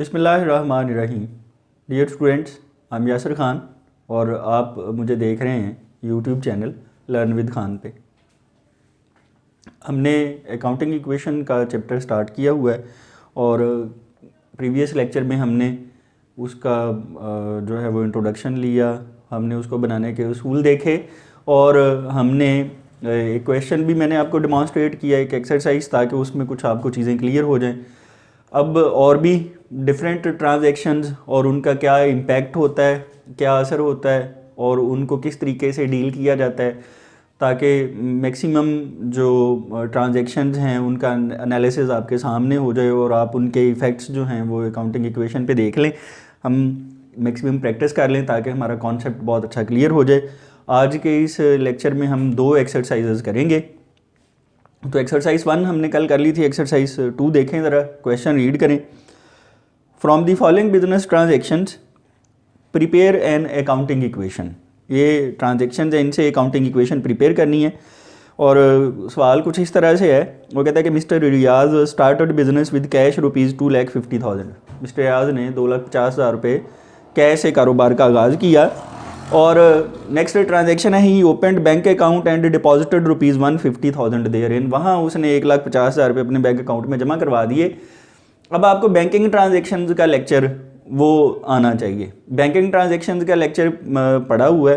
बिस्मिल्लाहिर्रहमानिर्रहीम। Dear students, I am Yasir Khan और आप मुझे देख रहे हैं YouTube channel learn with Khan पे। हमने अकाउंटिंग इक्वेशन का चैप्टर स्टार्ट किया हुआ है और प्रीवियस लेक्चर में हमने उसका जो है वो इंट्रोडक्शन लिया, हमने उसको बनाने के उसूल देखे और हमने एक क्वेश्चन भी मैंने आपको डिमॉन्स्ट्रेट किया, एक एक्सरसाइज, ताकि उसमें कुछ आपको चीज़ें क्लियर हो जाएं। अब और भी डिफरेंट ट्रांजैक्शंस और उनका क्या इम्पैक्ट होता है, क्या असर होता है और उनको किस तरीके से डील किया जाता है, ताकि मैक्सिमम जो ट्रांजैक्शंस हैं उनका एनालिसिस आपके सामने हो जाए और आप उनके इफ़ेक्ट्स जो हैं वो अकाउंटिंग इक्वेशन पे देख लें, हम मैक्सिमम प्रैक्टिस कर लें ताकि हमारा कॉन्सेप्ट बहुत अच्छा क्लियर हो जाए। आज के इस लेक्चर में हम 2 एक्सरसाइजेज करेंगे। तो एक्सरसाइज 1 हमने कल कर ली थी, एक्सरसाइज 2 देखें ज़रा, क्वेश्चन रीड करें। From the following business transactions prepare an accounting equation. ये ट्रांजेक्शन है, इनसे अकाउंटिंग इक्वेशन प्रिपेयर करनी है और सवाल कुछ इस तरह से है। वो कहता है कि mister Riyaz started business with cash ₹2,50,000। Mister Riyaz ने 2,50,000 रुपये कैश से कारोबार का आगाज़ किया और नेक्स्ट ट्रांजैक्शन है he opened bank account and deposited ₹150,000 there in. वहाँ उसने 1,50,000 रुपये अपने बैंक अकाउंट में जमा करवा दिए। अब आपको बैंकिंग ट्रांजैक्शंस का लेक्चर वो आना चाहिए। बैंकिंग ट्रांजैक्शंस का लेक्चर पढ़ा हुआ है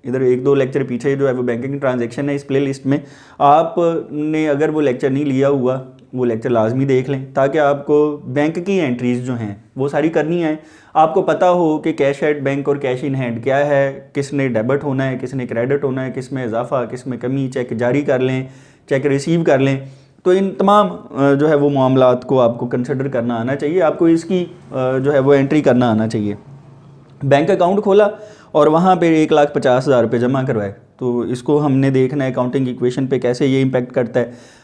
इधर, 1-2 लेक्चर पीछे जो है वो बैंकिंग ट्रांजैक्शन है इस प्ले लिस्ट में। आपने अगर वो लेक्चर नहीं लिया हुआ, वो लेक्चर लाजमी देख लें ताकि आपको बैंक की एंट्रीज़ जो हैं वो सारी करनी है। आपको पता हो कि कैश एट बैंक और कैश इन हैंड क्या है, किसने डेबिट होना है, किसने क्रेडिट होना है, किस में इजाफा, किस में कमी, चेक जारी कर लें, चेक रिसीव कर लें। तो इन तमाम जो है वो मामलात को आपको कंसिडर करना आना चाहिए, आपको इसकी जो है वो एंट्री करना आना चाहिए। बैंक अकाउंट खोला और वहाँ पे 1,50,000 रुपये जमा करवाए, तो इसको हमने देखना है अकाउंटिंग इक्वेशन पे कैसे ये इम्पेक्ट करता है।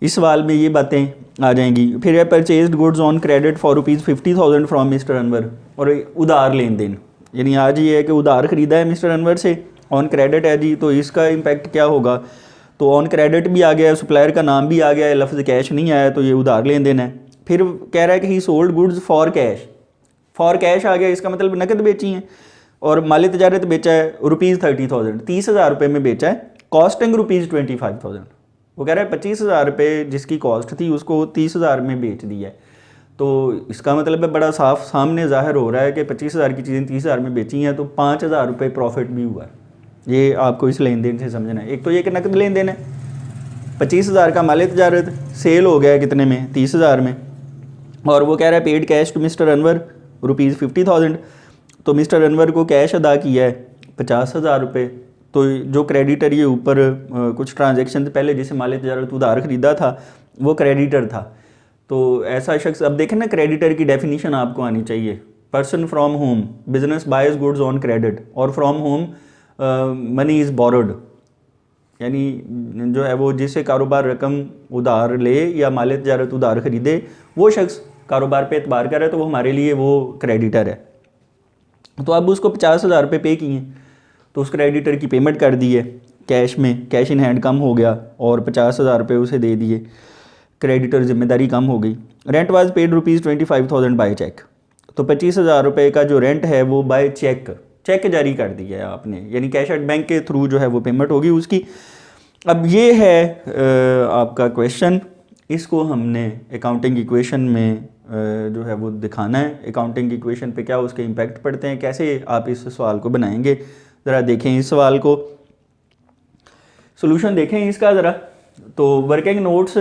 इस सवाल में ये बातें आ जाएंगी। फिर है purchased goods on credit for ₹50,000 from mister Anwar, और उधार लेन देन, यानी आज ये है कि उधार ख़रीदा है मिस्टर अनवर से, ऑन क्रेडिट है जी, तो इसका इम्पैक्ट क्या होगा। तो ऑन क्रेडिट भी आ गया है, सप्लायर का नाम भी आ गया है, लफ्ज़ कैश नहीं आया, तो ये उधार लेन देन है। फिर कह रहा है कि he sold goods for cash, for cash आ गया, इसका मतलब नकद बेची हैं। और माली तजारत बेचा है ₹30,000, 30,000 रुपये में बेचा है, कॉस्टिंग ₹25,000। वो कह रहा है 25,000 रुपये जिसकी कॉस्ट थी उसको 30,000 में बेच दिया है। तो इसका मतलब है बड़ा साफ सामने ज़ाहिर हो रहा है कि 25,000 की चीज़ें 30,000 में बेची हैं, तो 5,000 रुपये प्रॉफिट भी हुआ है। ये आपको इस लेन देन से समझना है। एक तो ये कि नकद लेन देन है, 25,000 का माल तजारत सेल हो गया कितने में, 30,000 में। और वो कह रहा है paid cash to mister Anwar ₹50,000, तो मिस्टर अनवर को कैश अदा किया है 50,000 रुपये। तो जो क्रेडिटर, ये ऊपर कुछ ट्रांजैक्शन पहले जिसे माल तजारत उधार ख़रीदा था वो क्रेडिटर था। तो ऐसा शख्स, अब देखें ना, क्रेडिटर की डेफिनीशन आपको आनी चाहिए। Person from home business buys goods on credit, और from home money is borrowed, यानी जो है वो जिससे कारोबार रकम उधार ले या माल तजारत उधार ख़रीदे, वो शख्स कारोबार पे एतबार कर रहा है, तो वो हमारे लिए वो क्रेडिटर है। तो अब उसको 50,000 रुपये पे किए, तो उस क्रेडिटर की पेमेंट कर दी है कैश में, कैश इन हैंड कम हो गया और 50,000 रुपये उसे दे दिए, क्रेडिटर जिम्मेदारी कम हो गई। Rent was paid ₹25,000 by cheque, तो 25,000 रुपये का जो रेंट है वो बाय चेक जारी कर दिया है आपने, यानी कैश एट बैंक के थ्रू जो है वो पेमेंट होगी उसकी। अब ये है आपका क्वेश्चन, इसको हमने अकाउंटिंग इक्वेशन में जो है वो दिखाना है। अकाउंटिंग इक्वेशन पे क्या उसके इम्पैक्ट पड़ते हैं, कैसे आप इस सवाल को बनाएंगे, ज़रा देखें इस सवाल को, सॉल्यूशन देखें इसका ज़रा। तो वर्किंग नोट्स,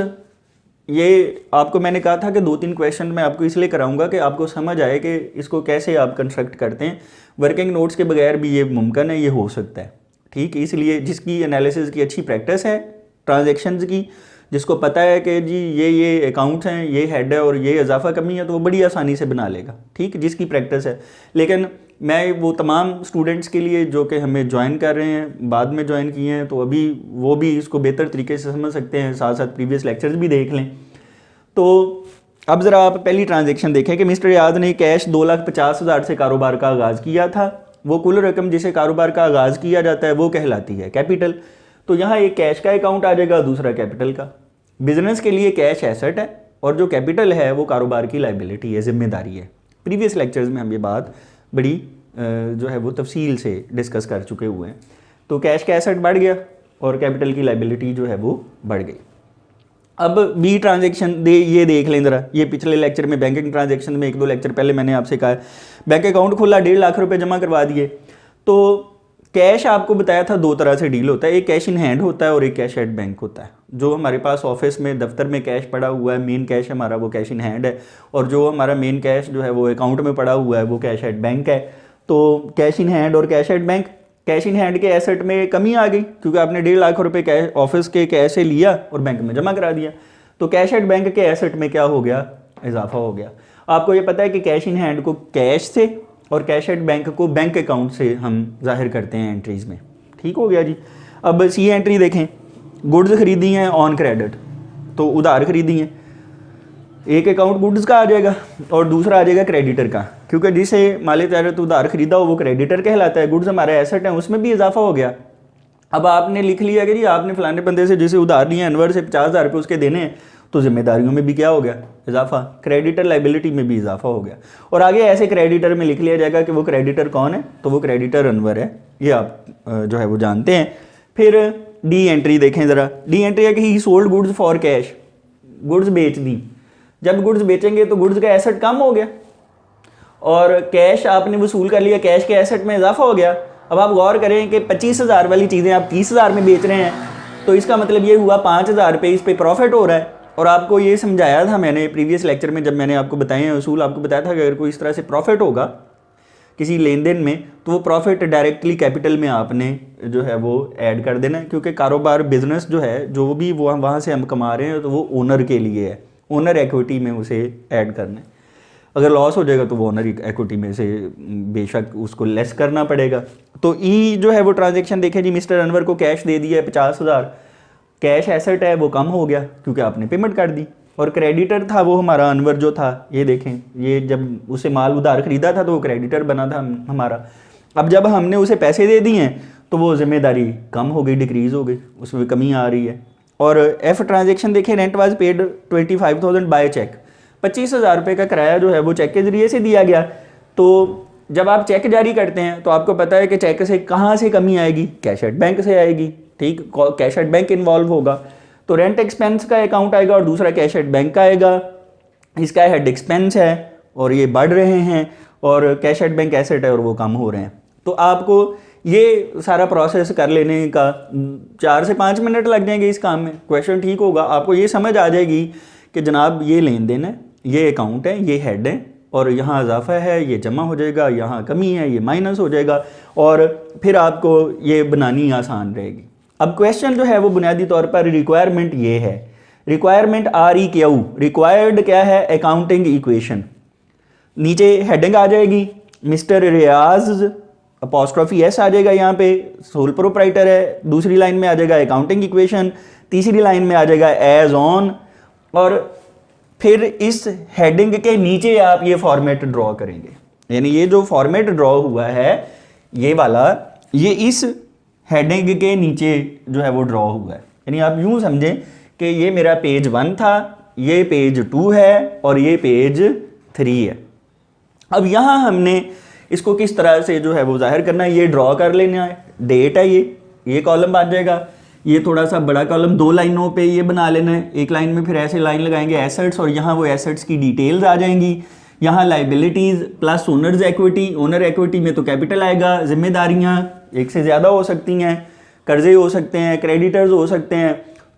ये आपको मैंने कहा था कि 2-3 क्वेश्चन मैं आपको इसलिए कराऊंगा कि आपको समझ आए कि इसको कैसे आप कंस्ट्रक्ट करते हैं। वर्किंग नोट्स के बगैर भी ये मुमकिन है, ये हो सकता है, ठीक। इसलिए जिसकी एनालिसिस की अच्छी प्रैक्टिस है ट्रांजैक्शंस की, जिसको पता है कि जी ये अकाउंट्स हैं, ये हेड है और ये इजाफा कमी है, तो वो बड़ी आसानी से बना लेगा, ठीक, जिसकी प्रैक्टिस है। लेकिन मैं वो तमाम स्टूडेंट्स के लिए जो कि हमें ज्वाइन कर रहे हैं, बाद में ज्वाइन किए हैं, तो अभी वो भी इसको बेहतर तरीके से समझ सकते हैं, साथ साथ प्रीवियस लेक्चर्स भी देख लें। तो अब ज़रा आप पहली ट्रांजैक्शन देखें कि मिस्टर याद ने कैश 2,50,000 से कारोबार का आगाज़ किया था। वो कुल रकम जिसे कारोबार का आगाज़ किया जाता है वो कहलाती है कैपिटल। तो यहाँ एक कैश का अकाउंट आ जाएगा, दूसरा कैपिटल का। बिजनेस के लिए कैश एसेट है और जो कैपिटल है वो कारोबार की लाइबिलिटी है, जिम्मेदारी है। प्रीवियस लेक्चर्स में हम ये बात बड़ी जो है वो तफसील से डिस्कस कर चुके हुए हैं। तो कैश का एसेट बढ़ गया और कैपिटल की लाइबिलिटी जो है वो बढ़ गई। अब बी ट्रांजेक्शन ये देख लें ज़रा, ये पिछले लेक्चर में बैंकिंग ट्रांजेक्शन में 1-2 लेक्चर पहले मैंने आपसे कहा बैंक अकाउंट खोला, 1.5 लाख रुपए जमा करवा दिए। तो कैश आपको बताया था 2 तरह से डील होता है, एक कैश इन हैंड होता है और एक कैश एट बैंक होता है। जो हमारे पास ऑफिस में दफ्तर में कैश पड़ा हुआ है, मेन कैश हमारा वो कैश इन हैंड है, और जो हमारा मेन कैश जो है वो अकाउंट में पड़ा हुआ है वो कैश एट बैंक है। तो कैश इन हैंड और cash at bank, cash in hand के एसेट में कमी आ गई क्योंकि आपने 1.5 लाख रुपए कैश ऑफिस के कैश से लिया और बैंक में जमा करा दिया। तो कैश एट बैंक के एसेट में क्या हो गया, इजाफा हो गया। आपको ये पता है कि कैश इन हैंड को कैश से और कैश एट बैंक को बैंक अकाउंट से हम जाहिर करते हैं एंट्रीज में। ठीक हो गया जी। अब सी एंट्री देखें, गुड्स खरीदी हैं ऑन क्रेडिट, तो उधार खरीदी हैं, एक अकाउंट गुड्स का आ जाएगा और दूसरा आ जाएगा क्रेडिटर का, क्योंकि जिसे माले तजारत उधार खरीदा हो वो क्रेडिटर कहलाता है। गुड्स हमारे एसेट हैं, उसमें भी इजाफा हो गया। अब आपने लिख लिया कि जी आपने फलाने बंदे से जिसे उधार लिए अनवर से 50,000 रुपये उसके देने हैं, तो जिम्मेदारियों में भी क्या हो गया, इजाफा, क्रेडिटर लाइबिलिटी में भी इजाफा हो गया। और आगे ऐसे क्रेडिटर में लिख लिया जाएगा कि वो क्रेडिटर कौन है, तो वो क्रेडिटर अनवर है, ये आप जो है वो जानते हैं। फिर डी एंट्री देखें ज़रा, डी एंट्री है कि he sold goods for cash, goods बेच दी। जब गुड्स बेचेंगे तो गुड्स का एसेट कम हो गया और कैश आपने वसूल कर लिया, कैश के एसेट में इजाफा हो गया। अब आप गौर करें कि 25,000 वाली चीज़ें आप 30,000 में बेच रहे हैं, तो इसका मतलब ये हुआ 5,000 रुपये इस पर प्रॉफिट हो रहा है। और आपको ये समझाया था मैंने प्रीवियस लेक्चर में, जब मैंने आपको बताए हैं उसूल, आपको बताया था कि अगर कोई इस तरह से प्रॉफिट होगा किसी लेन देन में, तो वो प्रॉफिट डायरेक्टली कैपिटल में आपने जो है वो ऐड कर देना है, क्योंकि कारोबार बिजनेस जो है जो भी वो वहाँ से हम कमा रहे हैं तो वो ओनर के लिए है, ओनर इक्विटी में उसे ऐड करना है। अगर लॉस हो जाएगा तो वो ओनर इक्विटी में से बेशक उसको लेस करना पड़ेगा। तो ई जो है वो ट्रांजेक्शन देखें जी, मिस्टर अनवर को कैश दे दिया है 50,000, कैश एसेट है वो कम हो गया क्योंकि आपने पेमेंट कर दी। और क्रेडिटर था वो हमारा अनवर जो था, ये देखें, ये जब उसे माल उधार खरीदा था तो वो क्रेडिटर बना था हमारा। अब जब हमने उसे पैसे दे दिए हैं तो वो जिम्मेदारी कम हो गई, डिक्रीज़ हो गई, उसमें कमी आ रही है। और एफ ट्रांजेक्शन देखें, rent was paid 25,000 by cheque, 25,000 रुपये का किराया जो है वो चेक के ज़रिए से दिया गया। तो जब आप चेक जारी करते हैं तो आपको पता है कि चेक से कहाँ से कमी आएगी, कैश एट बैंक से आएगी। ठीक, कैश एट बैंक इन्वॉल्व होगा तो रेंट एक्सपेंस का अकाउंट आएगा और दूसरा कैश एट बैंक का आएगा। इसका हेड एक्सपेंस है और ये बढ़ रहे हैं और कैश एट बैंक एसेट है और वो कम हो रहे हैं। तो आपको ये सारा प्रोसेस कर लेने का 4 से 5 मिनट लग जाएंगे इस काम में। क्वेश्चन ठीक होगा, आपको ये समझ आ जाएगी कि जनाब ये लेन देन है, ये अकाउंट है, ये हेड है और यहाँ इजाफा है, ये जमा हो जाएगा, यहाँ कमी है, ये माइनस हो जाएगा, और फिर आपको ये बनानी आसान रहेगी। अब क्वेश्चन जो है वो बुनियादी तौर पर रिक्वायरमेंट ये है, रिक्वायरमेंट REQ, रिक्वायर्ड क्या है, अकाउंटिंग इक्वेशन। नीचे हेडिंग आ जाएगी, मिस्टर रियाज अपॉस्ट्रोफी S आ जाएगा, यहाँ पे सोल प्रोप्राइटर है। दूसरी लाइन में आ जाएगा अकाउंटिंग इक्वेशन, तीसरी लाइन में आ जाएगा एज ऑन, और फिर इस हेडिंग के नीचे आप ये फॉर्मेट ड्रॉ करेंगे। यानी ये जो फॉर्मेट ड्रॉ हुआ है ये वाला, ये इस हेडिंग के नीचे जो है वो ड्रॉ हुआ है। यानी आप यूं समझें कि ये मेरा पेज 1 था, ये पेज 2 है और ये पेज 3 है। अब यहाँ हमने इसको किस तरह से जो है वो जाहिर करना है, ये ड्रॉ कर लेना है। डेट है, ये कॉलम बन जाएगा, ये थोड़ा सा बड़ा कॉलम 2 लाइनों पे ये बना लेना है। एक लाइन में फिर ऐसे लाइन लगाएंगे एसेट्स, और यहाँ वो एसेट्स की डिटेल्स आ जाएंगी। यहाँ liabilities plus owners equity, owner equity में तो कैपिटल आएगा, जिम्मेदारियाँ एक से ज़्यादा हो सकती हैं, कर्जे हो सकते हैं, क्रेडिटर्स हो सकते हैं,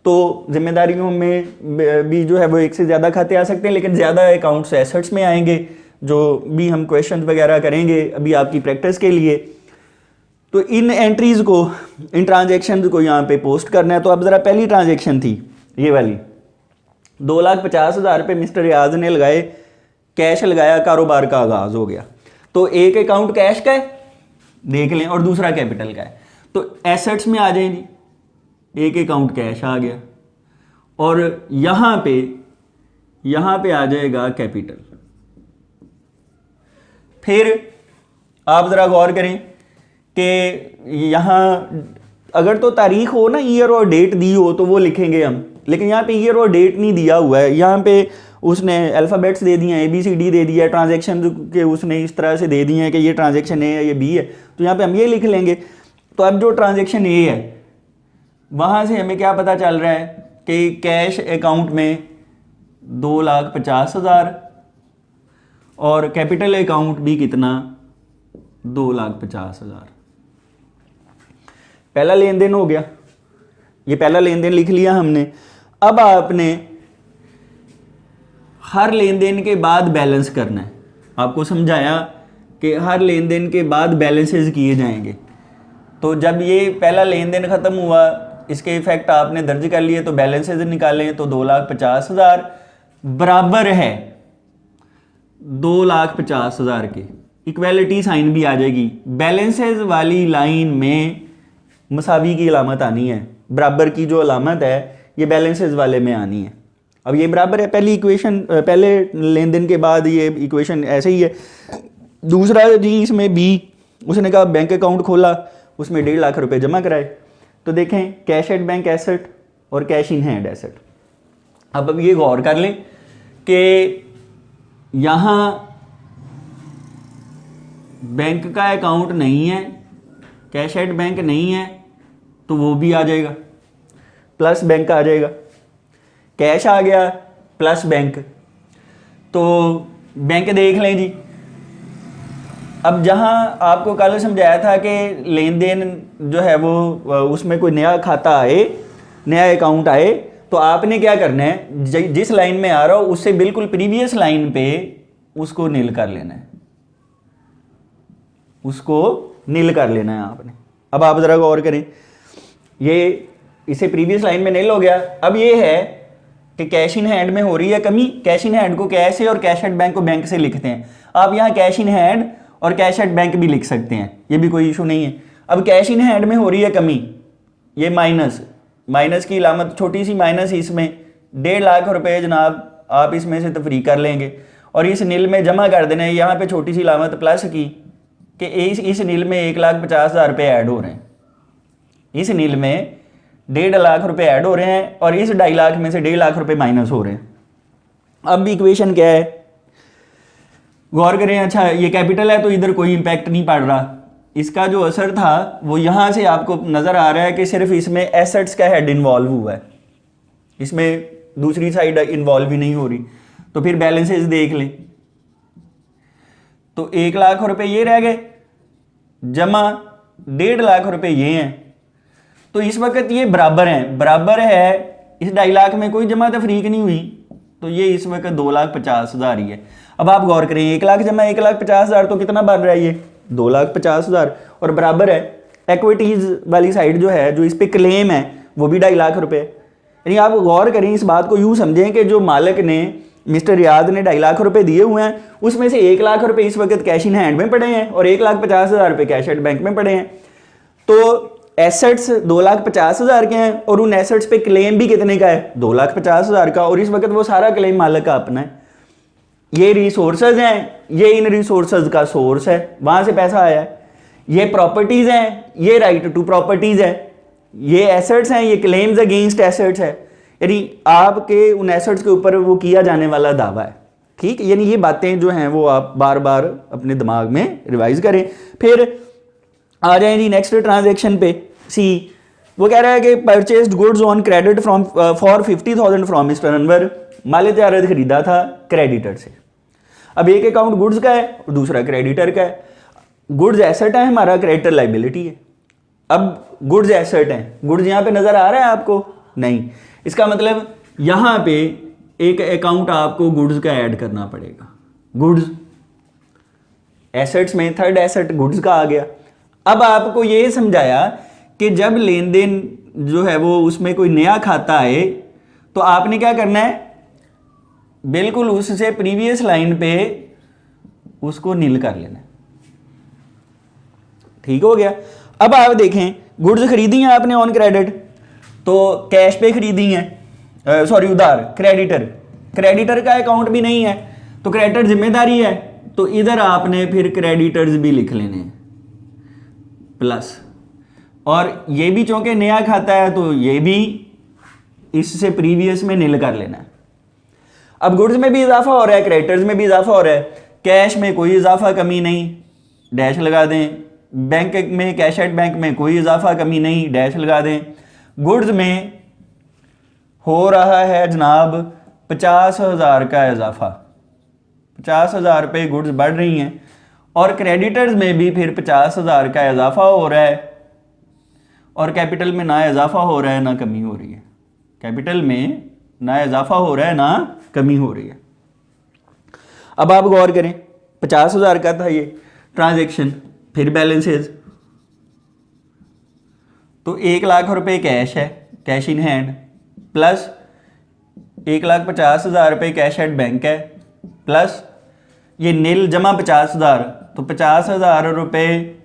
तो जिम्मेदारियों में भी जो है वो एक से ज़्यादा खाते आ सकते हैं, लेकिन ज़्यादा अकाउंट्स एसेट्स में आएंगे, जो भी हम क्वेश्चन वगैरह करेंगे अभी आपकी प्रैक्टिस के लिए। तो इन एंट्रीज़ को, इन ट्रांजेक्शन को यहाँ पे पोस्ट करना है। तो अब ज़रा पहली ट्रांजेक्शन थी ये वाली, 2,50,000 रुपये मिस्टर रियाज ने लगाए, कैश लगाया, कारोबार का आगाज़ हो गया। तो एक अकाउंट कैश का है देख लें और दूसरा कैपिटल का है, तो एसेट्स में आ जाएंगी, एक अकाउंट कैश आ गया और यहाँ पे आ जाएगा कैपिटल। फिर आप ज़रा गौर करें कि यहाँ अगर तो तारीख हो ना, ईयर और डेट दी हो तो वो लिखेंगे हम, लेकिन यहाँ पे ईयर और डेट नहीं दिया हुआ है। यहाँ पे उसने अल्फ़ाबेट्स दे दिए हैं, ABCD दे दिया, ट्रांजैक्शन के उसने इस तरह से दे दिए हैं कि ये ट्रांजैक्शन ए है, ये बी है, तो यहाँ पे हम ये लिख लेंगे। तो अब जो ट्रांजैक्शन ए है वहाँ से हमें क्या पता चल रहा है कि कैश अकाउंट में 2,50,000 और कैपिटल अकाउंट भी कितना 2,50,000। पहला लेन देन हो गया, ये पहला लेन देन लिख लिया हमने। अब आपने हर लेन देन के बाद बैलेंस करना है। आपको समझाया कि हर लेन देन के बाद बैलेंसेस किए जाएंगे। तो जब ये पहला लेन देन ख़त्म हुआ, इसके इफेक्ट आपने दर्ज कर लिए, तो बैलेंसेस निकालें तो 2,50,000 बराबर है 2,50,000 के। इक्वलिटी साइन भी आ जाएगी, बैलेंसेस वाली लाइन में मसावी की अलामत आनी है, बराबर की जो अलामत है ये बैलेंसेस वाले में आनी है। अब ये बराबर है, पहली इक्वेशन, पहले लेन देन के बाद ये इक्वेशन ऐसे ही है। दूसरा जी इसमें बी, उसने कहा बैंक अकाउंट खोला, उसमें 1.5 लाख रुपए जमा कराए। तो देखें कैश एट बैंक एसेट और कैश इन हैंड एसेट। अब ये गौर कर लें कि यहाँ बैंक का अकाउंट नहीं है, कैश एट बैंक नहीं है, तो वो भी आ जाएगा, प्लस बैंक आ जाएगा। कैश आ गया प्लस बैंक, तो बैंक देख लें जी। अब जहाँ आपको कल समझाया था कि लेन देन जो है वो उसमें कोई नया खाता आए, नया अकाउंट आए, तो आपने क्या करना है, जिस लाइन में आ रहा हो उससे बिल्कुल प्रीवियस लाइन पे उसको नील कर लेना है, उसको नील कर लेना है आपने। अब आप ज़रा गौर करें, ये इसे प्रीवियस लाइन में नील हो गया। अब ये है कि कैश इन हैंड में हो रही है कमी, कैश इन हैंड को कैश से और कैश एट बैंक को बैंक से लिखते हैं। आप यहाँ कैश इन हैंड और कैश एट बैंक भी लिख सकते हैं, ये भी कोई इशू नहीं है। अब कैश इन हैंड में हो रही है कमी, ये माइनस की अलामत छोटी सी माइनस, इसमें 1.5 लाख रुपए जनाब आप इसमें से तफरी कर लेंगे और इस नील में जमा कर देना है। यहाँ पे छोटी सी अलामत प्लस की कि इस नील में 1,50,000 रुपये ऐड हो रहे हैं, इस नील में 1.5 लाख रुपए ऐड हो रहे हैं और इस 2.5 लाख में से 1.5 लाख रुपए माइनस हो रहे हैं। अब इक्वेशन क्या है, गौर करें। अच्छा ये कैपिटल है तो इधर कोई इंपैक्ट नहीं पड़ रहा, इसका जो असर था वो यहाँ से आपको नज़र आ रहा है कि सिर्फ इसमें एसेट्स का हेड इन्वॉल्व हुआ है, इसमें दूसरी साइड इन्वॉल्व ही नहीं हो रही। तो फिर बैलेंसेस देख लें, तो 1 लाख रुपए ये रह गए जमा 1.5 लाख रुपए ये हैं, तो इस वक्त ये बराबर हैं, बराबर है। इस 2.5 लाख में कोई जमा तफरीक नहीं हुई, तो ये इस वक्त 2,50,000 ही है। अब आप गौर करें 1 लाख जमा 1,50,000 तो कितना बन रहा है, ये 2,50,000 और बराबर है इक्विटीज वाली साइड जो है, जो इस पे क्लेम है वो भी 2.5 लाख रुपए। यानी आप गौर करें, इस बात को यूँ समझें कि जो मालिक ने, मिस्टर रियाद ने 2.5 लाख रुपए दिए हुए हैं, उसमें से 1 लाख रुपए इस वक्त कैश इन हैंड में पड़े हैं और 1,50,000 रुपये कैश एट बैंक में पड़े हैं। तो एसेट्स 2,50,000 के हैं और उन एसेट्स पे क्लेम भी कितने का है, 2,50,000 का, और इस वक्त वो सारा क्लेम मालिक का अपना है। ये रिसोर्सेज हैं, ये इन रिसोर्सेज का सोर्स है, वहाँ से पैसा आया है। ये प्रॉपर्टीज़ हैं, ये राइट टू प्रॉपर्टीज़ है। ये एसेट्स हैं, ये क्लेम्स अगेंस्ट एसेट्स है, यानी आपके उन एसेट्स के ऊपर वो किया जाने वाला दावा है। ठीक, यानी ये बातें जो हैं वो आप बार बार अपने दिमाग में रिवाइज करें। फिर आ जाए जी नेक्स्ट ट्रांजैक्शन पे, सी वो कह रहा है कि purchased goods on credit from for 50,000 from mister Anwar. माल तिजारत खरीदा था क्रेडिटर से। अब एक अकाउंट गुड्स का है और दूसरा क्रेडिटर का है। गुड्स एसेट है हमारा, क्रेडिटर लाइबिलिटी है। अब गुड्स एसेट है, गुड्स यहाँ पे नजर आ रहा है आपको, नहीं, इसका मतलब यहाँ पे एक अकाउंट आपको गुड्स का ऐड करना पड़ेगा। गुड्स एसेट्स में थर्ड एसेट गुड्स का आ गया। अब आपको ये समझाया कि जब लेन देन जो है वो उसमें कोई नया खाता आए तो आपने क्या करना है, बिल्कुल उससे प्रीवियस लाइन पे उसको नील कर लेना है। ठीक हो गया। अब आप देखें गुड्स खरीदी हैं आपने ऑन क्रेडिट, तो कैश पे खरीदी हैं, सॉरी उधार, क्रेडिटर का अकाउंट भी नहीं है तो क्रेडिटर जिम्मेदारी है, तो इधर आपने फिर क्रेडिटर्स भी लिख लेने हैं प्लस, और ये भी चूंकि नया खाता है तो ये भी इससे प्रीवियस में नील कर लेना है। अब गुड्स में भी इजाफा हो रहा है, क्रेडिटर्स में भी इजाफा हो रहा है, कैश में कोई इजाफा कमी नहीं, डैश लगा दें। बैंक में, कैश एट बैंक में कोई इजाफा कमी नहीं, डैश लगा दें। गुड्स में हो रहा है जनाब 50,000 का इजाफा, 50,000 रुपये गुड्स बढ़ रही हैं, और क्रेडिटर्स में भी फिर 50,000 का इजाफा हो रहा है, और कैपिटल में ना इजाफा हो रहा है ना कमी हो रही है। कैपिटल में ना इजाफा हो रहा है ना कमी हो रही है। अब आप गौर करें, 50,000 का था ये ट्रांजैक्शन, फिर बैलेंसेज, तो 1,00,000 रुपये कैश है, कैश इन हैंड, प्लस 1,50,000 रुपये कैश एट बैंक है, प्लस ये नील जमा 50,000, तो 50,000 रुपये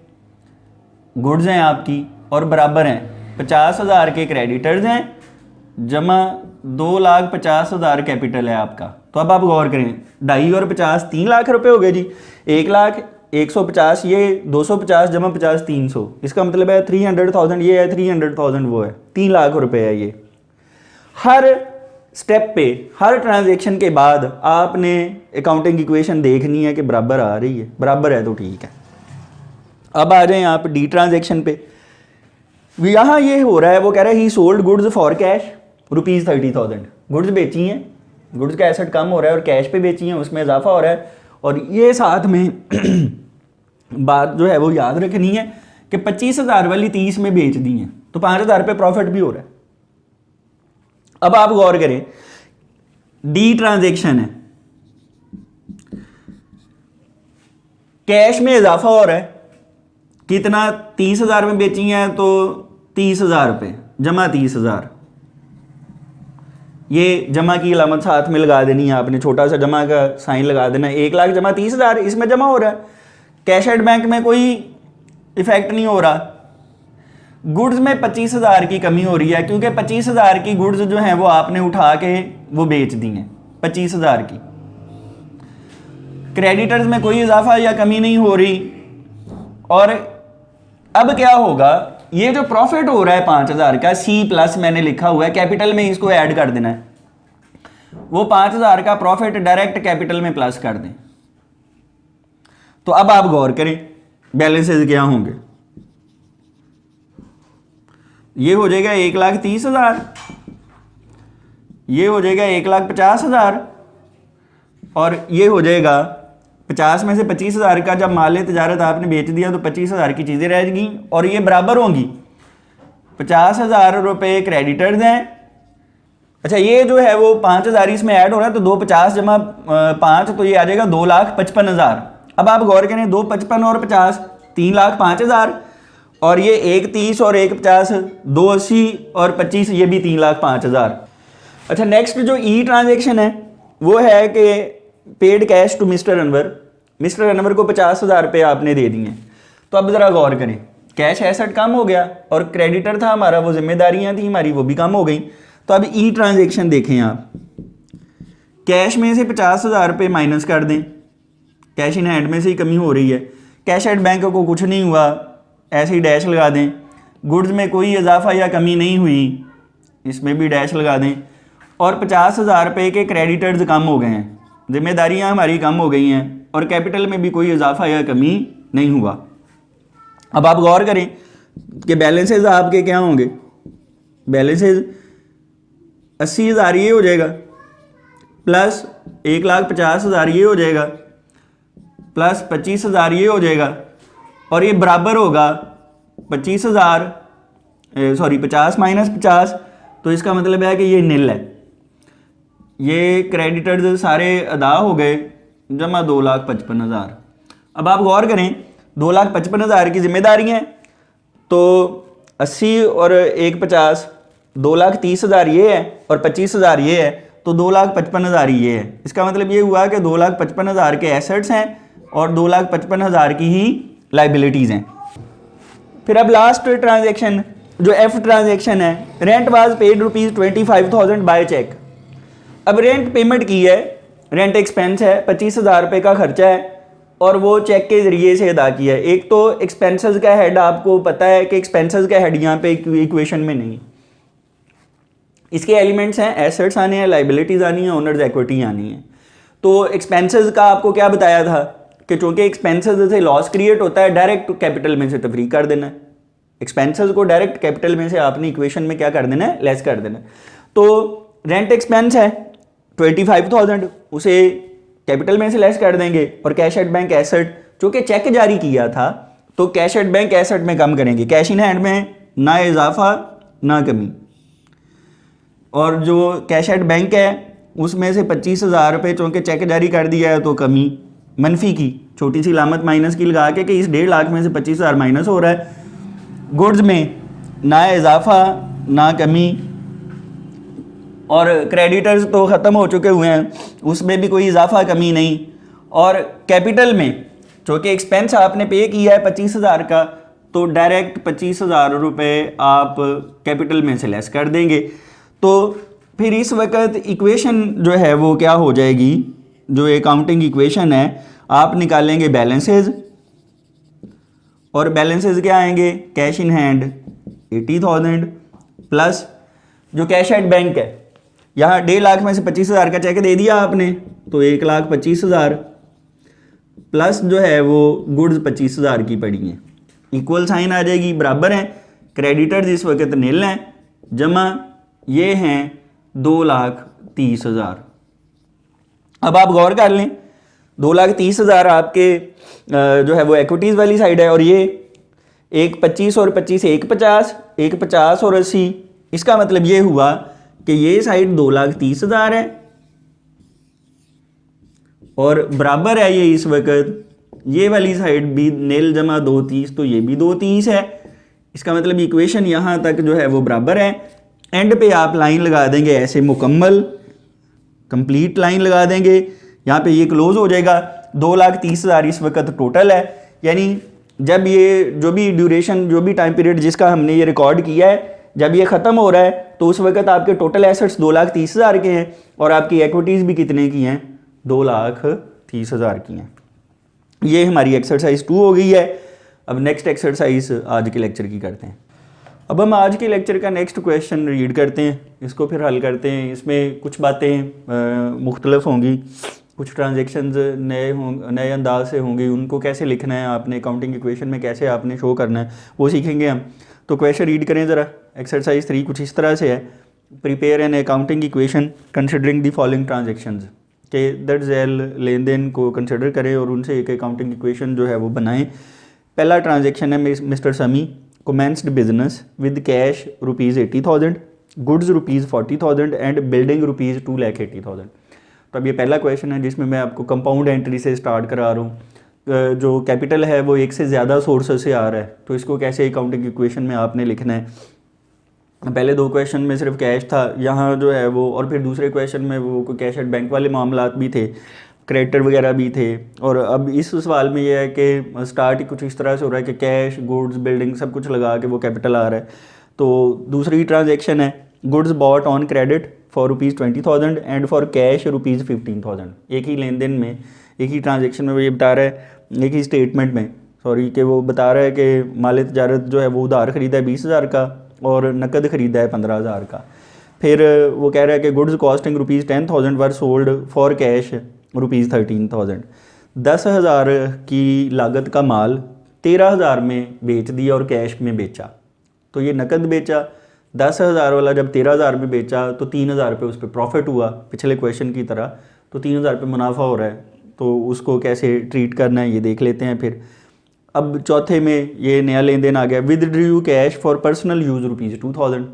गुड्स हैं आपकी और बराबर हैं 50,000 के क्रेडिटर्स हैं, जमा 2,50,000 कैपिटल है आपका। तो अब आप गौर करें, 2.5 और 50 3,00,000 रुपये हो गए जी। 1,00,000 150 ये 250 जमा 50 300, इसका मतलब है 300,000 ये है, 300,000 वो है, 3,00,000 रुपये है ये। हर स्टेप पे, हर ट्रांजैक्शन के बाद आपने अकाउंटिंग इक्वेशन देखनी है कि बराबर आ रही है, बराबर है तो ठीक है। अब आ जाएं आप डी ट्रांजैक्शन पे। यहाँ ये हो रहा है, वो कह रहा है ही sold goods for cash ₹30,000, goods बेची हैं, गुड्स का एसेट कम हो रहा है और कैश पे बेची हैं, उसमें इजाफा हो रहा है। और ये साथ में बात जो है वो याद रखनी है कि 25,000 वाली 30 में बेच दी हैं, तो 5,000 रुपये प्रॉफिट भी हो रहा है। अब आप गौर करें, डी ट्रांजैक्शन है, कैश में इजाफा हो रहा है, कितना 30,000 में बेची हैं तो 30,000 रुपये जमा 30,000, ये जमा की अलामत साथ में लगा देनी है आपने, छोटा सा जमा का साइन लगा देना है। 1,00,000 जमा 30,000 इसमें जमा हो रहा है, कैश एट बैंक में कोई इफेक्ट नहीं हो रहा। गुड्स में 25,000 की कमी हो रही है, क्योंकि 25,000 की गुड्स जो हैं वो आपने उठा के वो बेच दी हैं 25,000 की। क्रेडिटर्स में कोई इजाफा या कमी नहीं हो रही। और अब क्या होगा, ये जो प्रॉफिट हो रहा है 5,000 का, सी प्लस मैंने लिखा हुआ है, कैपिटल में इसको ऐड कर देना है, वो 5,000 का प्रॉफिट डायरेक्ट कैपिटल में प्लस कर दें। तो अब आप गौर करें बैलेंसेज क्या होंगे, ये हो जाएगा 1,30,000, ये हो जाएगा 1,50,000, और ये हो जाएगा 50 में से 25,000 का जब माल तजारत आपने बेच दिया तो 25,000 की चीज़ें रह जाएंगी, और ये बराबर होंगी 50,000 रुपये क्रेडिटर्स हैं। अच्छा, ये जो है वो 5,000 इसमें ऐड हो रहा है, तो 250 जमा 5, तो ये आ जाएगा 2,55,000। अब आप गौर करें, 255 और 50 3,05,000, और ये 1,30 और 1,50 2,80 और 25 ये भी 3,05,000। अच्छा, नेक्स्ट जो ई ट्रांजेक्शन है वो है कि paid cash to mister Anwar, mister Anwar को 50,000 रुपये आपने दे दिए। तो अब ज़रा गौर करें, कैश एसेट कम हो गया और क्रेडिटर था हमारा, वो जिम्मेदारियां थी हमारी वो भी कम हो गई। तो अब ई ट्रांजेक्शन देखें आप, कैश में से 50,000 रुपये माइनस कर दें, कैश इन हैंड में से ही कमी हो रही है, कैश एट बैंक को कुछ नहीं हुआ, ऐसे ही डैश लगा दें। गुड्स में कोई इजाफा या कमी नहीं हुई, इसमें भी डैश लगा दें। और 50,000 रुपये के क्रेडिटर्स कम हो गए हैं, जिम्मेदारियां हमारी कम हो गई हैं, और कैपिटल में भी कोई इजाफा या कमी नहीं हुआ। अब आप गौर करें कि बैलेंसेज आपके क्या होंगे, बैलेंसेज 80,000 ये हो जाएगा, प्लस 1,50,000 ये हो जाएगा, प्लस 25,000 ये हो जाएगा, और ये बराबर होगा 25,000 सॉरी 50 माइनस 50, तो इसका मतलब है कि ये नील है। ये क्रेडिटर्स सारे अदा हो गए, जमा 2,55,000। अब आप गौर करें, 2,55,000 की जिम्मेदारी है, तो 80 और 1,50 2,30,000 ये है, और 25,000 ये है, तो 2,55,000 ये है। इसका मतलब ये हुआ कि 2,55,000 के एसेट्स हैं और 2,55,000 की ही लाइबिलिटीज़ हैं। फिर अब लास्ट ट्रांजेक्शन जो एफ ट्रांजेक्शन है, rent was paid ₹25,000 by cheque. अब रेंट पेमेंट की है, रेंट एक्सपेंस है, 25,000 रुपये का खर्चा है, और वो चेक के ज़रिए से अदा किया है। एक तो एक्सपेंसेस का हेड आपको पता है कि एक्सपेंसेस का हेड यहाँ पे इक्वेशन में नहीं, इसके एलिमेंट्स हैं, एसेट्स आने हैं, लाइबिलिटीज़ आनी है, ओनर्स इक्विटी आनी है। तो एक्सपेंसेस का आपको क्या बताया था कि चूंकि एक्सपेंसेस से लॉस क्रिएट होता है, डायरेक्ट कैपिटल में से तफरीक कर देना है। एक्सपेंसेस को डायरेक्ट कैपिटल में से आपने इक्वेशन में क्या कर देना है, लेस कर देना है। तो रेंट एक्सपेंस है 25,000, उसे कैपिटल में से लेस कर देंगे, और कैश एट बैंक एसेट चूंकि चेक जारी किया था तो कैश एट बैंक एसेट में कम करेंगे, कैश इन हैंड में ना इजाफा ना कमी। और जो कैश एट बैंक है उसमें से 25,000 रुपये चूँकि चेक जारी कर दिया है तो कमी मनफी की छोटी सी लामत माइनस की लगा के कि इस 1.5 लाख में से 25,000 माइनस हो रहा है। गुड्स में ना इजाफा ना कमी, और क्रेडिटर्स तो ख़त्म हो चुके हुए हैं, उसमें भी कोई इजाफा कमी नहीं। और कैपिटल में चूँकि एक्सपेंस आपने पे किया है 25,000 का, तो डायरेक्ट 25,000 रुपये आप कैपिटल में से लेस कर देंगे। तो फिर इस वक्त इक्वेशन जो है वो क्या हो जाएगी, जो अकाउंटिंग इक्वेशन है, आप निकालेंगे बैलेंसेज, और बैलेंसेज क्या आएंगे, कैश इन हैंड 80,000 प्लस जो कैश एट बैंक है, यहाँ 1.5 लाख में से 25,000 का चेक दे दिया आपने तो 1,25,000 प्लस जो है वो गुड्स 25,000 की पड़ी हैं, इक्वल साइन आ जाएगी, बराबर हैं। क्रेडिटर्स इस वक्त नील हैं, जमा ये हैं 2,30,000। अब आप गौर कर लें 2,30,000 आपके जो है वो इक्विटीज़ वाली साइड है, और ये 1,25 और 25 1,50, 1,50 और 80, इसका मतलब ये हुआ कि ये साइड 2,30,000 है और बराबर है ये इस वक्त ये वाली साइड भी नील जमा 2,30, तो ये भी 2,30 है। इसका मतलब इक्वेशन यहाँ तक जो है वो बराबर है। एंड पे आप लाइन लगा देंगे ऐसे मुकम्मल कंप्लीट लाइन लगा देंगे, यहाँ पे ये क्लोज हो जाएगा। 2,30,000 इस वक्त टोटल है, यानी जब ये जो भी ड्यूरेशन जो भी टाइम पीरियड जिसका हमने ये रिकॉर्ड किया है, जब ये ख़त्म हो रहा है तो उस वक्त आपके टोटल एसेट्स 2,30,000 के हैं और आपकी इक्विटीज़ भी कितने की हैं, 2,30,000 की हैं। ये हमारी एक्सरसाइज 2 हो गई है। अब नेक्स्ट एक्सरसाइज आज के लेक्चर की करते हैं। अब हम आज के लेक्चर का नेक्स्ट क्वेश्चन रीड करते हैं, इसको फिर हल करते हैं। इसमें कुछ बातें मुख्तलिफ होंगी, कुछ ट्रांजेक्शन्स नए अंदाज से होंगी, उनको कैसे लिखना है आपने अकाउंटिंग इक्वेशन में, कैसे आपने शो करना है, वो सीखेंगे हम। तो क्वेश्चन रीड करें ज़रा। एक्सरसाइज 3 कुछ इस तरह से है, prepare an accounting equation considering the following transactions, के दर्ज झैल लेन देन को कंसिडर करें और उनसे एक अकाउंटिंग इक्वेशन जो है वो बनाएं। पहला ट्रांजेक्शन है मिस्टर समी commenced business with cash ₹80,000, goods ₹40,000 and building ₹2,80,000। तो अब ये पहला क्वेश्चन है जिसमें मैं आपको कंपाउंड एंट्री से स्टार्ट करा रहा हूँ। जो कैपिटल है वो एक से ज़्यादा सोर्सेस से आ रहा है, तो इसको कैसे अकाउंटिंग इक्वेशन में आपने लिखना है। पहले 2 क्वेश्चन में सिर्फ कैश था, यहाँ जो है वो, और फिर दूसरे क्वेश्चन में वो कोई कैश एट बैंक वाले मामलात भी थे, क्रेडिटर वगैरह भी थे। और अब इस सवाल में यह है कि स्टार्ट ही कुछ इस तरह से हो रहा है कि कैश, गुड्स, बिल्डिंग सब कुछ लगा के वो कैपिटल आ रहा है। तो दूसरी ट्रांजैक्शन है goods bought on credit for ₹20,000 and for cash ₹15,000। एक ही लेन देन में, एक ही ट्रांजेक्शन में वो ये बता रहा है, एक ही स्टेटमेंट में सॉरी, कि वो बता रहा है कि माल तजारत जो है वो उधार ख़रीदा है 20,000 का और नकद ख़रीदा है 15,000 का। फिर वो कह रहा है कि goods costing ₹10,000 were sold for cash ₹13,000। 10,000 की लागत का माल 13,000 में बेच दिया और कैश में बेचा, तो ये नकद बेचा। 10,000 वाला जब 13,000 में बेचा तो 3,000 रुपये उस पर प्रॉफिट हुआ पिछले क्वेश्चन की तरह, तो 3,000 रुपये मुनाफा हो रहा है। तो उसको कैसे ट्रीट करना है ये देख लेते हैं। फिर अब चौथे में ये नया लेन देन आ गया, withdrew cash for personal use ₹2,000।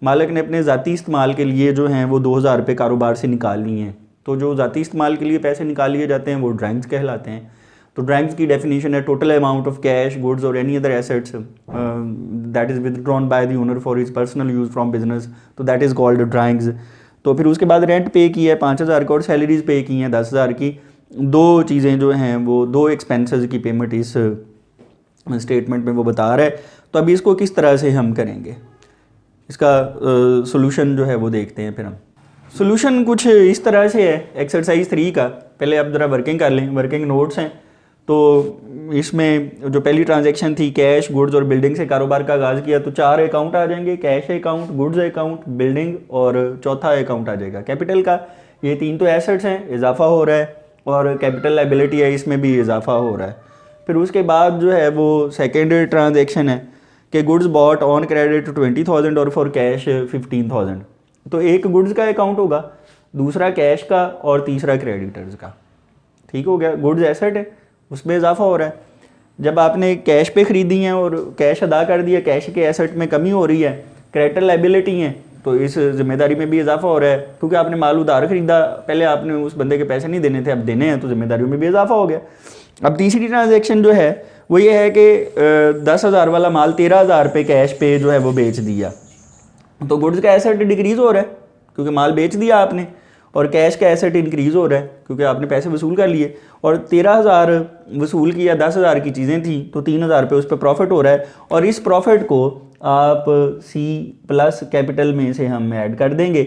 मालिक ने अपने ज़ाती इस्तेमाल के लिए जो हैं वो 2,000 रुपये कारोबार से निकाल लिए हैं। तो जो ज़ाती इस्तेमाल के लिए पैसे निकाल लिए जाते हैं वो ड्राइंग्स कहलाते हैं। तो ड्राइंग्स की डेफिनेशन है total amount of cash, goods और any other assets that is withdrawn by the owner for his personal use from business, तो दैट इज़ कॉल्ड ड्राइंग्स। तो फिर उसके बाद रेंट पे किया है 5,000 का और सैलरीज पे की हैं 10,000 की। 2 चीज़ें जो हैं वो 2 एक्सपेंसेस की पेमेंट इस स्टेटमेंट में वो बता रहा है। तो अभी इसको किस तरह से हम करेंगे, इसका सोल्यूशन जो है वो देखते हैं। फिर हम सोल्यूशन कुछ इस तरह से है एक्सरसाइज 3 का। पहले आप ज़रा वर्किंग कर लें, वर्किंग नोट्स हैं तो इसमें जो पहली ट्रांजैक्शन थी कैश, गुड्स और बिल्डिंग से कारोबार का आगाज़ किया, तो 4 अकाउंट आ जाएंगे, cash account, goods account, building और चौथा अकाउंट आ जाएगा कैपिटल का। ये 3 तो एसेट्स हैं, इजाफा हो रहा है, और कैपिटल लाइबिलिटी है, इसमें भी इजाफा हो रहा है। फिर उसके बाद जो है वो सेकेंड ट्रांजेक्शन है कि गुड्स बॉट ऑन क्रेडिट 20,000 और फॉर कैश 15,000। तो एक गुड्स का अकाउंट होगा, दूसरा कैश का और तीसरा क्रेडिटर्स का। ठीक हो गया, गुड्स एसेट है, उसमें इजाफा हो रहा है। जब आपने कैश पे ख़रीदी हैं और कैश अदा कर दिया, कैश के एसेट में कमी हो रही है, क्रेडिटर लाइबिलिटी है, तो इस जिम्मेदारी में भी इजाफा हो रहा है, क्योंकि आपने माल उधार खरीदा, पहले आपने उस बंदे के पैसे नहीं देने थे, अब देने हैं, तो जिम्मेदारियों में भी इजाफा हो गया। अब तीसरी ट्रांजैक्शन जो है वो ये है कि 10,000 वाला माल 13,000 पे कैश पे जो है वो बेच दिया, तो गुड्स का एसेट डिक्रीज़ हो रहा है क्योंकि माल बेच दिया आपने, और कैश का एसेट इंक्रीज़ हो रहा है क्योंकि आपने पैसे वसूल कर लिए। और 13,000 वसूल किया, 10,000 की चीज़ें थी, तो 3,000 पे उस पर प्रॉफिट हो रहा है, और इस प्रॉफिट को आप सी प्लस कैपिटल में से हम ऐड कर देंगे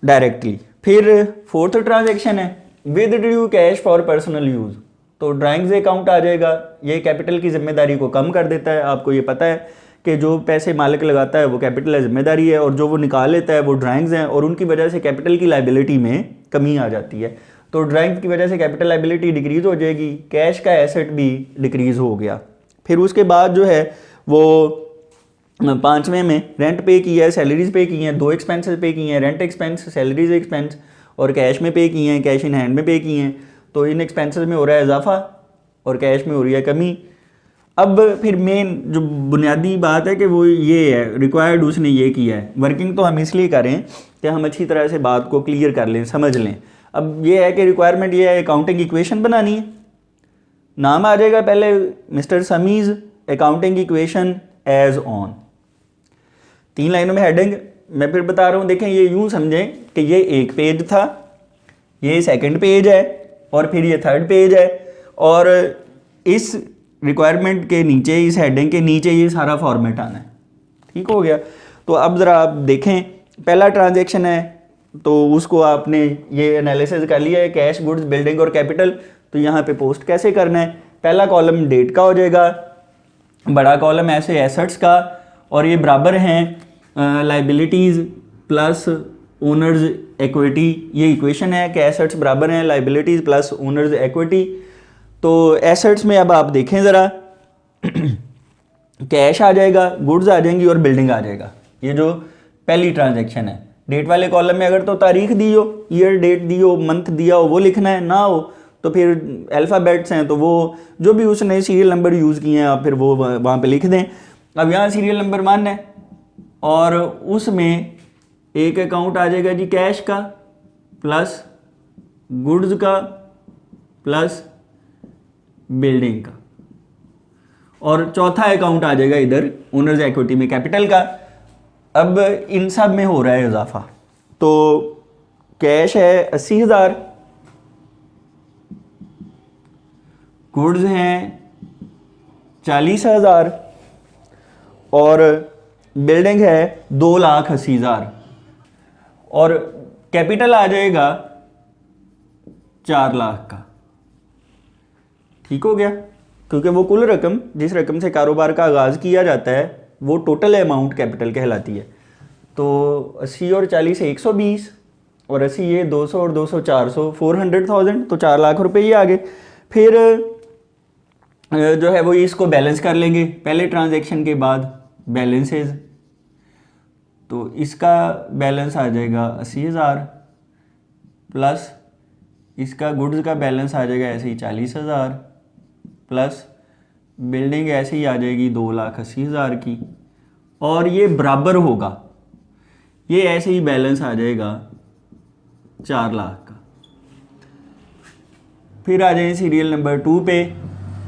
डायरेक्टली। फिर फोर्थ ट्रांजैक्शन है with due cash for personal use, तो ड्राइंग्स अकाउंट आ जाएगा। ये कैपिटल की जिम्मेदारी को कम कर देता है। आपको ये पता है कि जो पैसे मालिक लगाता है वो कैपिटल है, जिम्मेदारी है, और जो वो निकाल लेता है वो ड्राइंग्स हैं, और उनकी वजह से कैपिटल की लाइबिलिटी में कमी आ जाती है। तो ड्राइंग्स की वजह से कैपिटल लाइबिलिटी डिक्रीज़ हो जाएगी, कैश का एसेट भी डिक्रीज़ हो गया। फिर उसके बाद जो है वो 5वें में रेंट पे किया है, सैलरीज पे की हैं, 2 एक्सपेंसेस पे किए हैं, रेंट एक्सपेंस, सैलरीज एक्सपेंस, और कैश में पे किए हैं, कैश इन हैंड में पे किए हैं। तो इन एक्सपेंसेस में हो रहा है इजाफा और कैश में हो रही है कमी। अब फिर मेन जो बुनियादी बात है कि वो ये है, रिक्वायर्ड उसने ये किया है। वर्किंग तो हम इसलिए करें कि हम अच्छी तरह से बात को क्लियर कर लें, समझ लें। अब ये है कि रिक्वायरमेंट ये है, अकाउंटिंग इक्वेशन बनानी है। नाम आ जाएगा पहले mister Sami's accounting equation as on, 3 लाइनों में हेडिंग। मैं फिर बता रहा हूँ, देखें ये यूँ समझें कि ये एक पेज था, ये सेकंड पेज है, और फिर ये थर्ड पेज है, और इस रिक्वायरमेंट के नीचे, इस हेडिंग के नीचे ये सारा फॉर्मेट आना है। ठीक हो गया। तो अब ज़रा आप देखें, पहला ट्रांजैक्शन है तो उसको आपने ये एनालिसिस कर लिया है, कैश, गुड्स, बिल्डिंग और कैपिटल। तो यहाँ पे पोस्ट कैसे करना है, पहला कॉलम डेट का हो जाएगा, बड़ा कॉलम ऐसे एसेट्स का, और ये बराबर हैं लाइबिलिटीज़ प्लस ओनर्स इक्विटी। ये इक्वेशन है कि एसेट्स बराबर हैं लाइबिलिटीज़ प्लस ओनर्स इक्विटी। तो एसेट्स में अब आप देखें ज़रा, कैश आ जाएगा, गुड्स आ जाएंगी और बिल्डिंग आ जाएगा। ये जो पहली ट्रांजैक्शन है, डेट वाले कॉलम में अगर तो तारीख दी हो, ईयर डेट दी हो, मंथ दिया हो, वो लिखना है, ना हो तो फिर अल्फ़ाबेट्स हैं तो वो जो भी उसने सीरियल नंबर यूज़ किए हैं आप फिर वो वहाँ पे लिख दें। अब यहाँ सीरियल नंबर 1 है, और उसमें एक अकाउंट आ जाएगा जी कैश का प्लस गुड्स का प्लस बिल्डिंग का, और चौथा अकाउंट आ जाएगा इधर ओनर्स इक्विटी में कैपिटल का। अब इन सब में हो रहा है इजाफा। तो कैश है 80,000, गुड्स हैं 40,000, और बिल्डिंग है 2,80,000, और कैपिटल आ जाएगा 4 लाख का। ठीक हो गया, क्योंकि वो कुल रकम जिस रकम से कारोबार का आगाज़ किया जाता है वो टोटल अमाउंट कैपिटल कहलाती है। तो 80 और 40 120, और 80 ये 200 और 200 400, 400,000, तो 4 लाख रुपए ये आ गए। फिर जो है वो इसको बैलेंस कर लेंगे पहले ट्रांजैक्शन के बाद, बैलेंसेज। तो इसका बैलेंस आ जाएगा 80,000 प्लस इसका गुड्स का बैलेंस आ जाएगा ऐसे ही 40,000 प्लस बिल्डिंग ऐसे ही आ जाएगी 2,80,000 की, और ये बराबर होगा, ये ऐसे ही बैलेंस आ जाएगा 4 लाख का। फिर आ जाए सीरियल नंबर 2 पे,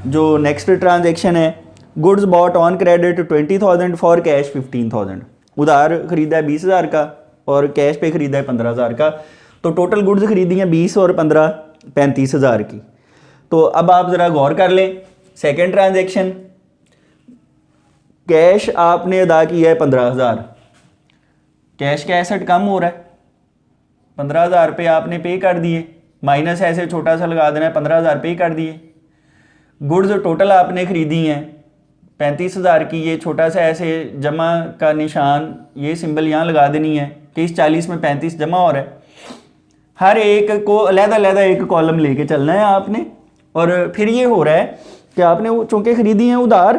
जो नेक्स्ट ट्रांजैक्शन है, goods bought on credit 20,000 for cash 15,000। उधार खरीदा है 20,000 का और कैश पे खरीदा है 15,000 का। तो टोटल गुड्स खरीदी हैं 20 और 15 35,000 की। तो अब आप ज़रा गौर कर लें, सेकेंड ट्रांजैक्शन, कैश आपने अदा किया है 15,000, कैश का एसेट कम हो रहा है, 15,000 पे आपने पे कर दिए, माइनस ऐसे छोटा सा लगा देना है, 15,000 पे कर दिए। गुड्स टोटल आपने ख़रीदी हैं 35,000 की, ये छोटा सा ऐसे जमा का निशान, ये सिंबल यहाँ लगा देनी है कि इस 40 में 35 जमा हो रहा है। हर एक को अलग-अलग एक कॉलम लेके चलना है आपने। और फिर ये हो रहा है कि आपने वो चूँकि ख़रीदी हैं उधार,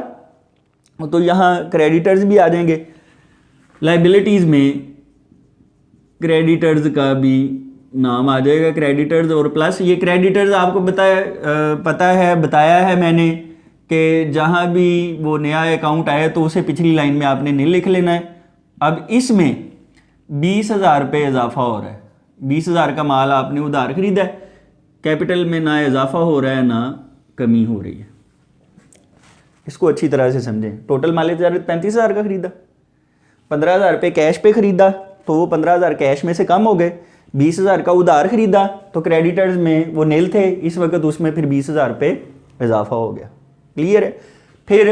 तो यहाँ क्रेडिटर्स भी आ जाएंगे। लाइबिलिटीज़ में क्रेडिटर्स का भी नाम आ जाएगा, क्रेडिटर्स, और प्लस ये क्रेडिटर्स आपको बताया है मैंने कि जहाँ भी वो नया अकाउंट आया तो उसे पिछली लाइन में आपने नहीं लिख लेना है। अब इसमें 20,000 रुपये इजाफा हो रहा है, 20,000 का माल आपने उधार खरीदा है, कैपिटल में ना इजाफा हो रहा है ना कमी हो रही है। इसको अच्छी तरह से समझें। टोटल माल 35,000 का खरीदा, 15,000 रुपये कैश पे खरीदा तो वो 15,000 कैश में से कम हो गए। 20,000 का उधार खरीदा तो क्रेडिटर्स में वो नील थे, इस वक्त उसमें फिर 20,000 रुपये इजाफा हो गया। क्लियर है। फिर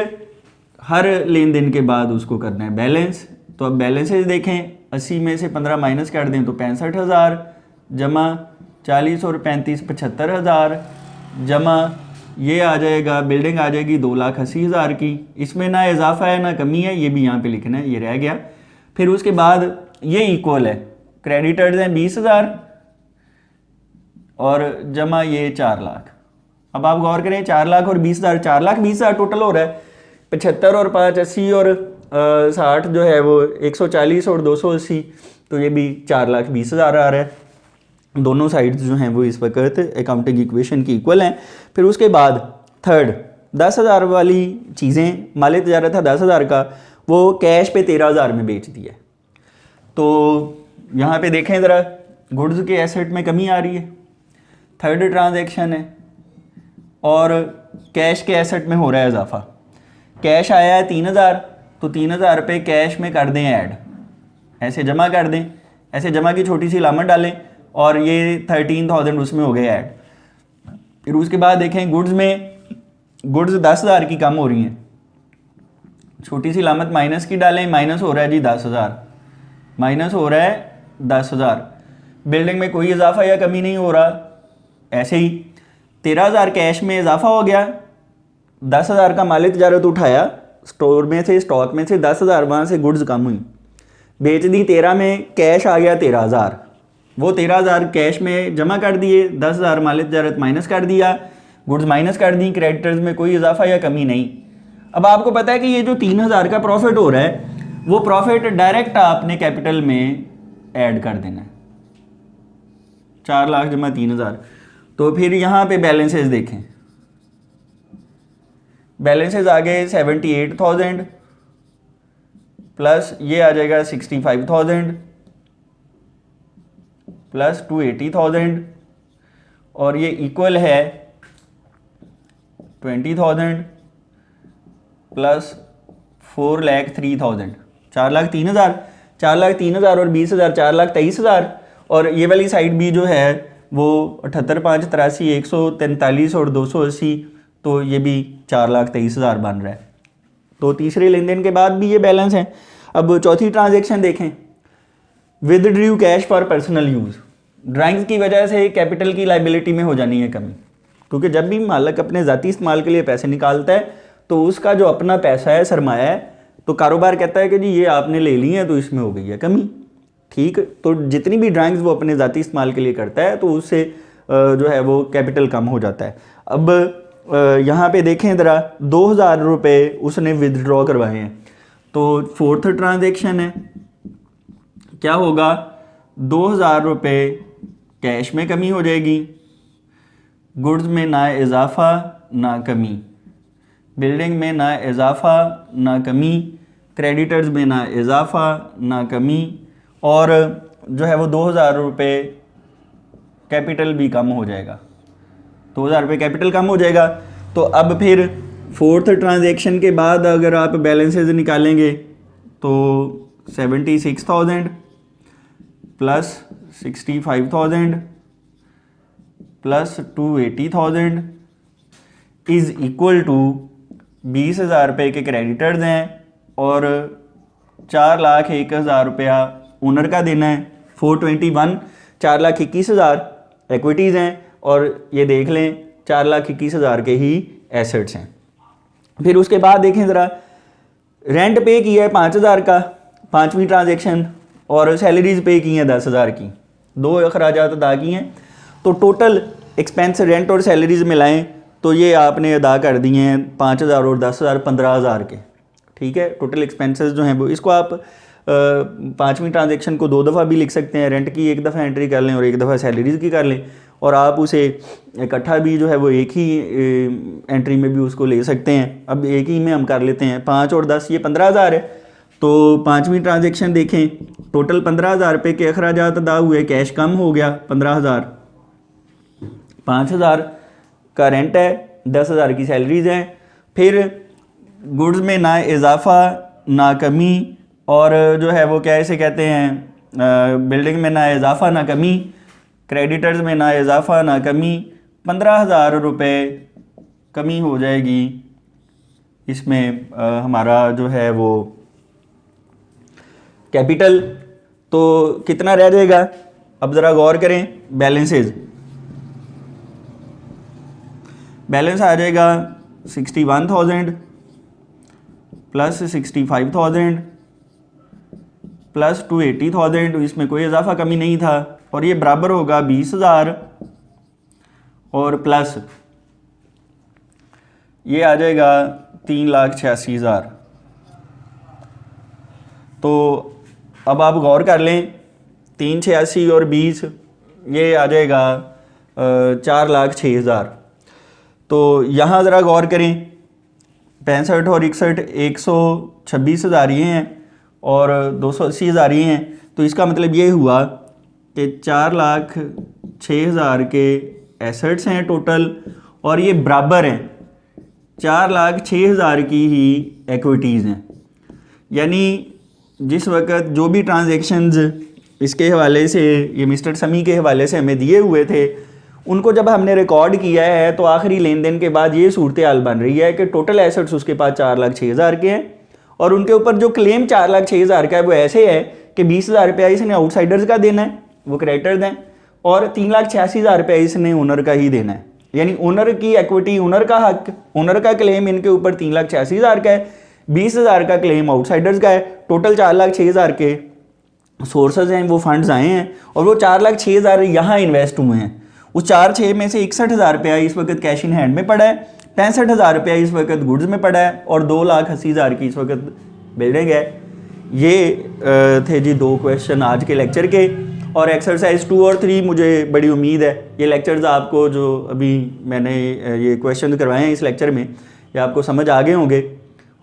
हर लेन देन के बाद उसको करना है बैलेंस। तो अब बैलेंसेज देखें, 80 में से 15 माइनस कर दें तो 65,000, जमा 40 और 35 75,000, जमा ये आ जाएगा, बिल्डिंग आ जाएगी 2,80,000 की। इसमें ना इजाफा है ना कमी है, ये भी यहाँ पे लिखना है, ये रह गया। फिर उसके बाद ये इक्वल है, क्रेडिटर्स हैं 20,000 और जमा ये 4 लाख। अब आप गौर करें 4 लाख और 20,000, 4,20,000 टोटल हो रहा है। 75 और 5 80 और 60 जो है वो 140 और 280, तो ये भी 4,20,000 आ रहा है। दोनों साइड्स जो हैं वो इस वक्त अकाउंटिंग इक्वेशन की इक्वल हैं। फिर उसके बाद थर्ड 10,000 वाली चीज़ें, माल तजारत था 10,000 का, वो कैश पे 13,000 में बेच दिया। तो यहाँ पे देखें ज़रा, गुड्स के एसेट में कमी आ रही है, थर्ड ट्रांजैक्शन है, और कैश के एसेट में हो रहा है इजाफा। कैश आया है 3,000, तो 3,000 रुपये कैश में कर दें ऐड, ऐसे जमा कर दें, ऐसे जमा की छोटी सी लामत डालें और ये 13,000 उसमें हो गए ऐड। फिर उसके बाद देखें गुड्स में, गुड्स 10,000 की कम हो रही हैं, छोटी सी लामत माइनस की डालें, माइनस हो रहा है जी 10,000, माइनस हो रहा है 10,000। बिल्डिंग में कोई इजाफा या कमी नहीं हो रहा, ऐसे ही 13,000 कैश में इजाफा हो गया, 10,000 का माल तजारत उठाया स्टोर में से, स्टॉक में से 10,000 वहाँ से गुड्स कम हुई, बेच दी 13 में, कैश आ गया 13,000, वो 13,000 कैश में जमा कर दिए, 10,000 माल तजारत माइनस कर दिया, गुड्स माइनस कर दी, क्रेडिटर्स में कोई इजाफा या कमी नहीं। अब आपको पता है कि ये जो 3,000 का प्रॉफिट हो रहा है वो प्रॉफिट डायरेक्ट आपने कैपिटल में ऐड कर देना है, 4 लाख जमा 3,000। तो फिर यहाँ पे बैलेंसेस देखें, बैलेंसेस आ गए 78,000 प्लस ये आ जाएगा 65,000 प्लस 280,000 और ये इक्वल है 20,000 प्लस 4,03,000, 4,03,000, 4,03,000 और 20,000, 4,23,000। और ये वाली साइड भी जो है वो 78, 5, 83, 143 और 280, तो ये भी 4,23,000 बन रहा है। तो तीसरे लेन देन के बाद भी ये बैलेंस है। अब चौथी ट्रांजैक्शन देखें, withdrew cash for personal use. Drawings की वजह से कैपिटल की लाइबिलिटी में हो जानी है कमी, क्योंकि जब भी मालिक अपने ज़ाती इस्तेमाल के लिए पैसे निकालता है तो उसका जो अपना पैसा है, सरमाया है, तो कारोबार कहता है कि जी ये आपने ले ली है तो इसमें हो गई है कमी। ठीक, तो जितनी भी ड्राइंग्स वो अपने ज़ाती इस्तेमाल के लिए करता है तो उससे जो है वो कैपिटल कम हो जाता है। अब यहाँ पे देखें ज़रा, 2,000 रुपये उसने विदड्रॉ करवाए हैं, तो फोर्थ ट्रांजैक्शन है, क्या होगा, 2,000 रुपये कैश में कमी हो जाएगी, गुड्स में ना इजाफा ना कमी, बिल्डिंग में ना इजाफा ना कमी, क्रेडिटर्स में ना इजाफा ना कमी, और जो है वो 2,000 रुपये कैपिटल भी कम हो जाएगा, 2,000 रुपये कैपिटल कम हो जाएगा। तो अब फिर फोर्थ ट्रांजैक्शन के बाद अगर आप बैलेंसेज निकालेंगे तो 76,000 plus 65,000 plus 280,000 is equal to 20,000 रुपये के क्रेडिटर्स हैं और 4,01,000 रुपया ओनर का देना है। 421, 4,21,000 इक्विटीज़ हैं और ये देख लें 4,21,000 के ही एसेट्स हैं। फिर उसके बाद देखें ज़रा, रेंट पे किया है 5,000 का 5वीं ट्रांजेक्शन, और सैलरीज पे की हैं 10,000 की, 2 अखराजात अदा किए हैं। तो टोटल एक्सपेंस रेंट और सैलरीज मिलाएं तो ये आपने अदा कर दिए हैं 5,000 और 10,000 15,000 के। ठीक है, टोटल एक्सपेंसेस जो हैं वो, इसको आप 5वीं ट्रांजेक्शन को 2 दफ़ा भी लिख सकते हैं, रेंट की 1 दफ़ा एंट्री कर लें और 1 दफ़ा सैलरीज की कर लें, और आप उसे इकट्ठा भी जो है वो एक ही एंट्री में भी उसको ले सकते हैं। अब एक ही में हम कर लेते हैं, 5 और 10 ये 15,000 है। तो 5वीं ट्रांजेक्शन देखें, टोटल 15,000 रुपये के अखराजात अदा हुए, कैश कम हो गया 15,000, 5,000 का रेंट है, 10,000 की सैलरीज हैं। फिर गुड्स में ना इजाफा ना कमी, और जो है वो क्या इसे कहते हैं, बिल्डिंग में ना इजाफा ना कमी, क्रेडिटर्स में ना इजाफा ना कमी, 15,000 रुपये कमी हो जाएगी इसमें हमारा जो है वो कैपिटल। तो कितना रह जाएगा, अब ज़रा गौर करें, बैलेंसेज, बैलेंस आ जाएगा 61,000 प्लस 65,000 प्लस 280,000, इसमें कोई इजाफा कमी नहीं था, और ये बराबर होगा 20,000 और प्लस ये आ जाएगा 3,86,000। तो अब आप गौर कर लें, 386 और 20 ये आ जाएगा 4,06,000। तो यहाँ ज़रा गौर करें, 65 और 61 126,000 ये हैं और 280,000 ये हैं। तो इसका मतलब ये हुआ कि 4,06,000 के एसेट्स हैं टोटल, और ये बराबर हैं 4,06,000 की ही इक्विटीज़ हैं। यानी जिस वक्त जो भी ट्रांजैक्शंस इसके हवाले से, ये मिस्टर समी के हवाले से हमें दिए हुए थे, उनको जब हमने रिकॉर्ड किया है तो आखिरी लेन देन के बाद ये सूरत हाल बन रही है कि टोटल एसेट्स उसके पास 4,06,000 के हैं, और उनके ऊपर जो क्लेम 4,06,000 का है वो ऐसे है कि 20,000 रुपया इसने आउटसाइडर्स का देना है, वो क्रेडिटर दें, और 3,86,000 रुपया इसने ओनर का ही देना है। यानी ओनर की इक्विटी, ओनर का हक, ओनर का क्लेम इनके ऊपर 3,86,000 का है, 20,000 का क्लेम आउटसाइडर्स का है। टोटल 4,06,000 के सोर्सेज हैं, वो फंड्स आए हैं, और वो 4,06,000 यहाँ इन्वेस्ट हुए हैं। उस 4,06,000 में से 61,000 रुपया इस वक्त कैश इन हैंड में पड़ा है, 65,000 रुपया इस वक्त गुड्स में पड़ा है, और 2,80,000 की इस वक्त बिल्डिंग है। ये थे जी 2 क्वेश्चन आज के लेक्चर के, और एक्सरसाइज 2 और 3 मुझे बड़ी उम्मीद है ये लेक्चर्स आपको, जो अभी मैंने ये क्वेश्चन करवाए हैं इस लेक्चर में, ये आपको समझ आ गए होंगे।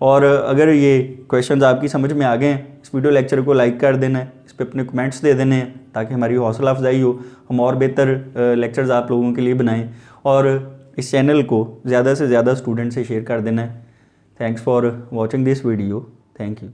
और अगर ये क्वेश्चंस आपकी समझ में आ गए हैं, इस वीडियो लेक्चर को लाइक कर देना है, इस पर अपने कमेंट्स दे देने हैं ताकि हमारी हौसला अफजाई हो, हम और बेहतर लेक्चर्स आप लोगों के लिए बनाएं, और इस चैनल को ज़्यादा से ज़्यादा स्टूडेंट से शेयर कर देना है। Thanks for watching this video, thank you.